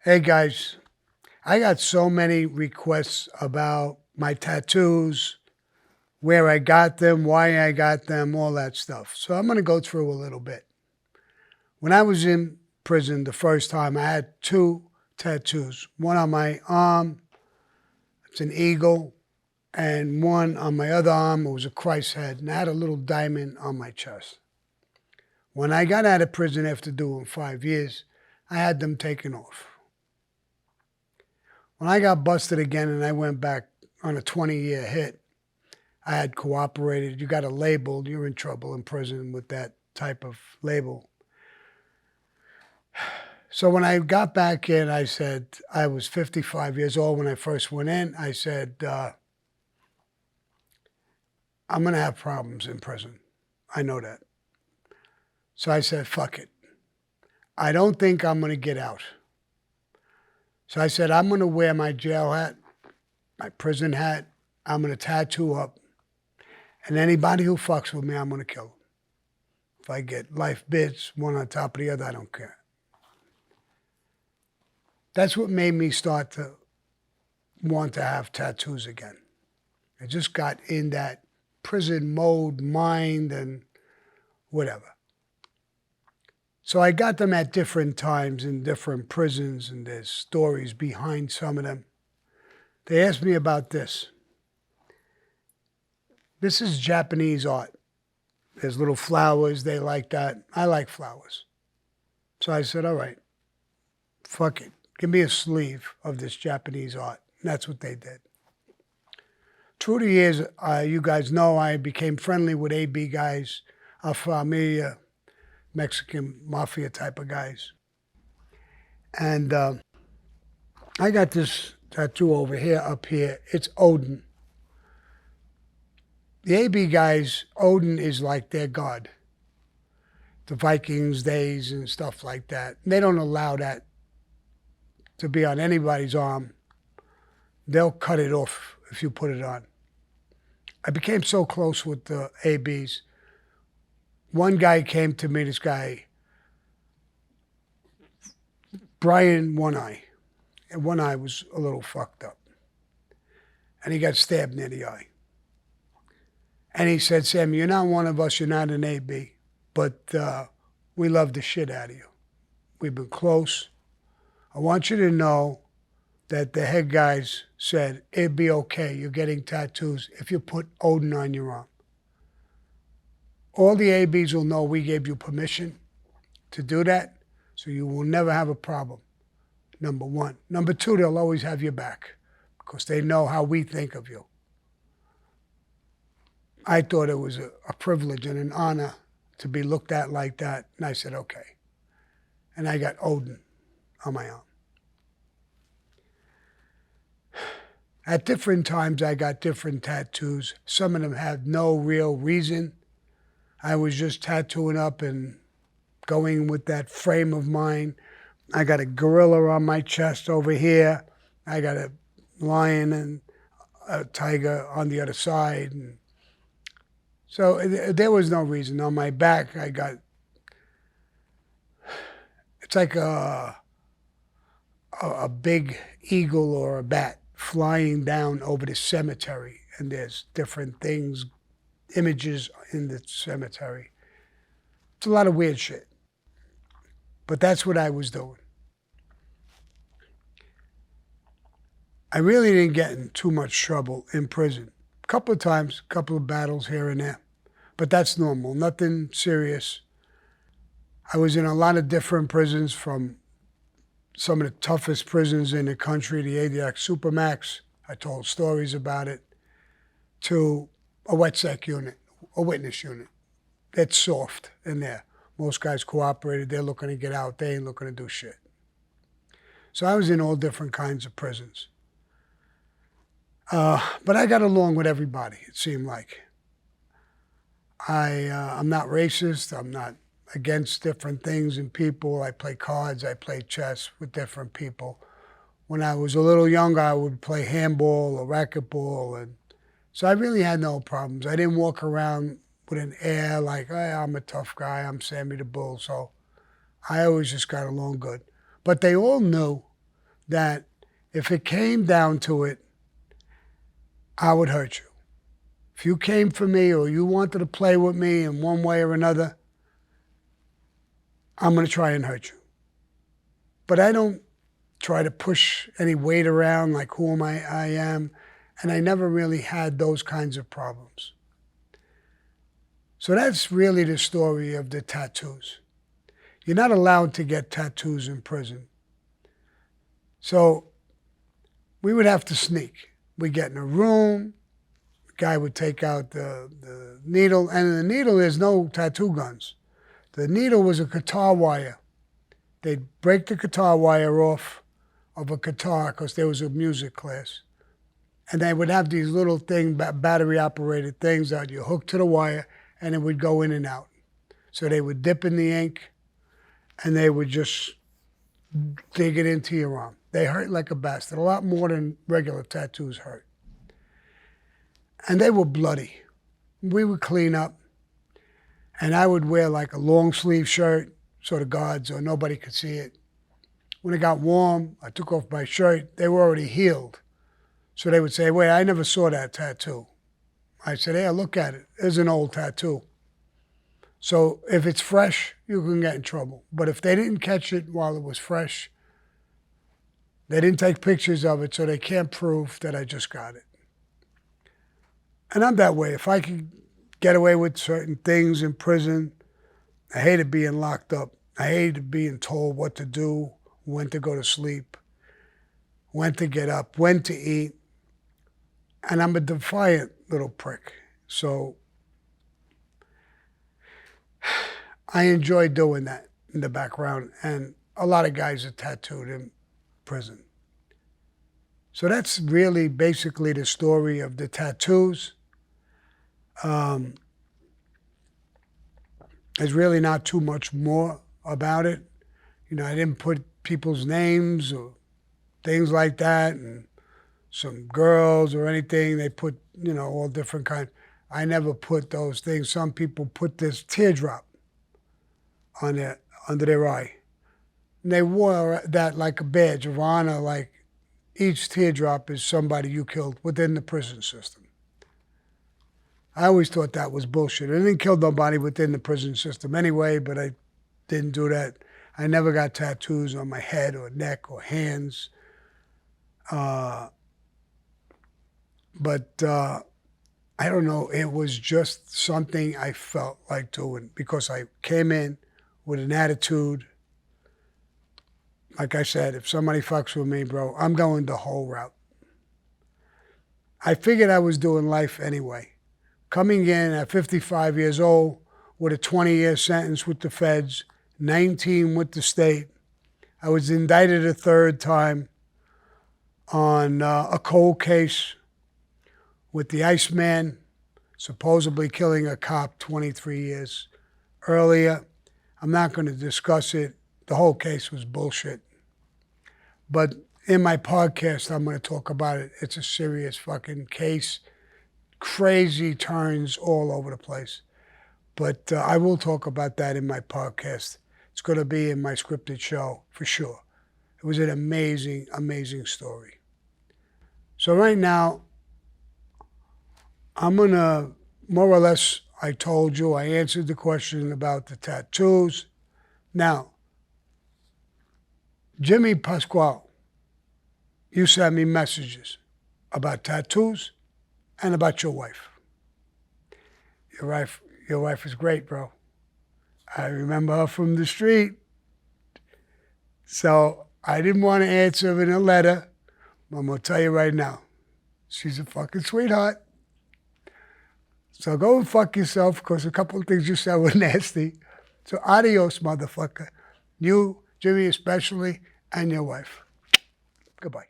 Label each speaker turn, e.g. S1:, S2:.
S1: Hey guys, I got so many requests about my tattoos, where I got them, why I got them, all that stuff. So I'm going to go through a little bit. When I was in prison the first time, I had two tattoos. One on my arm, it's an eagle, and one on my other arm, it was a Christ head, and I had a little diamond on my chest. When I got out of prison after doing 5 years, I had them taken off. When I got busted again and I went back on a 20-year hit, I had cooperated. You got a label, you're in trouble in prison with that type of label. So when I got back in, I said, I was 55 years old when I first went in. I said, I'm going to have problems in prison. I know that. So I said, fuck it. I don't think I'm going to get out. So I said, I'm going to wear my jail hat, my prison hat. I'm going to tattoo up. And anybody who fucks with me, I'm going to kill them. If I get life bits, one on top of the other, I don't care. That's what made me start to want to have tattoos again. I just got in that prison mode, mind, and whatever. So I got them at different times in different prisons, and there's stories behind some of them. They asked me about this. This is Japanese art. There's little flowers, they like that. I like flowers. So I said, all right, fuck it. Give me a sleeve of this Japanese art. And that's what they did. Through the years, you guys know I became friendly with AB guys, A Familia, Mexican mafia type of guys. And I got this tattoo over here, up here. It's Odin. The AB guys, Odin is like their god. The Vikings days and stuff like that. They don't allow that to be on anybody's arm. They'll cut it off if you put it on. I became so close with the ABs. One guy came to me, this guy, Brian One Eye. And one eye was a little fucked up. And he got stabbed near the eye. And he said, Sammy, you're not one of us, you're not an AB, but we love the shit out of you. We've been close. I want you to know that the head guys said, it'd be okay, you're getting tattoos if you put Odin on your arm. All the ABs will know we gave you permission to do that, so you will never have a problem, number one. Number two, they'll always have your back because they know how we think of you. I thought it was a privilege and an honor to be looked at like that, and I said, okay. And I got Odin on my arm. At different times, I got different tattoos. Some of them had no real reason. I was just tattooing up and going with that frame of mind. I got a gorilla on my chest over here. I got a lion and a tiger on the other side. And so there was no reason. On my back, I got, it's like a big eagle or a bat flying down over the cemetery, and there's different things, images in the cemetery. It's a lot of weird shit. But that's what I was doing. I really didn't get in too much trouble in prison. A couple of times, a couple of battles here and there. But that's normal, nothing serious. I was in a lot of different prisons, from some of the toughest prisons in the country, the ADX Supermax, I told stories about it, to a wet sec unit, a witness unit. It's soft in there. Most guys cooperated, they're looking to get out, they ain't looking to do shit. So I was in all different kinds of prisons. But I got along with everybody, it seemed like. I'm not racist, I'm not against different things and people. I play cards, I play chess with different people. When I was a little younger, I would play handball or racquetball. And so I really had no problems. I didn't walk around with an air like, hey, I'm a tough guy, I'm Sammy the Bull. So I always just got along good. But they all knew that if it came down to it, I would hurt you. If you came for me or you wanted to play with me in one way or another, I'm going to try and hurt you. But I don't try to push any weight around like who am I am. And I never really had those kinds of problems. So that's really the story of the tattoos. You're not allowed to get tattoos in prison. So we would have to sneak. We'd get in a room, the guy would take out the needle, and in the needle there's no tattoo guns. The needle was a guitar wire. They'd break the guitar wire off of a guitar because there was a music class. And they would have these little battery-operated things that you hook to the wire, and it would go in and out. So they would dip in the ink, and they would just dig it into your arm. They hurt like a bastard, a lot more than regular tattoos hurt. And they were bloody. We would clean up, and I would wear like a long sleeve shirt so the guards or nobody could see it. When it got warm, I took off my shirt. They were already healed. So they would say, wait, I never saw that tattoo. I said, hey, look at it. There's an old tattoo. So if it's fresh, you can get in trouble. But if they didn't catch it while it was fresh, they didn't take pictures of it, so they can't prove that I just got it. And I'm that way. If I could get away with certain things in prison, I hated being locked up. I hated being told what to do, when to go to sleep, when to get up, when to eat. And I'm a defiant little prick. So I enjoy doing that in the background. And a lot of guys are tattooed in prison. So that's really basically the story of the tattoos. There's really not too much more about it. You know, I didn't put people's names or things like that, and some girls or anything. They put, you know, all different kinds. I never put those things. Some people put this teardrop on their, under their eye. And they wore that like a badge of honor, like each teardrop is somebody you killed within the prison system. I always thought that was bullshit. I didn't kill nobody within the prison system anyway, but I didn't do that. I never got tattoos on my head or neck or hands. But I don't know, it was just something I felt like doing because I came in with an attitude. Like I said, if somebody fucks with me, bro, I'm going the whole route. I figured I was doing life anyway. Coming in at 55 years old with a 20-year sentence with the feds, 19 with the state. I was indicted a third time on a cold case with the Iceman, supposedly killing a cop 23 years earlier. I'm not going to discuss it. The whole case was bullshit. But in my podcast, I'm going to talk about it. It's a serious fucking case. Crazy turns all over the place. But I will talk about that in my podcast. It's going to be in my scripted show for sure. It was an amazing, amazing story. So right now, I'm going to, more or less, I told you, I answered the question about the tattoos. Now, Jimmy Pasquale, you sent me messages about tattoos and about your wife. Your wife is great, bro. I remember her from the street. So I didn't want to answer in a letter, but I'm going to tell you right now, she's a fucking sweetheart. So go and fuck yourself, because a couple of things you said were nasty. So adios, motherfucker. You, Jimmy especially, and your wife. Goodbye.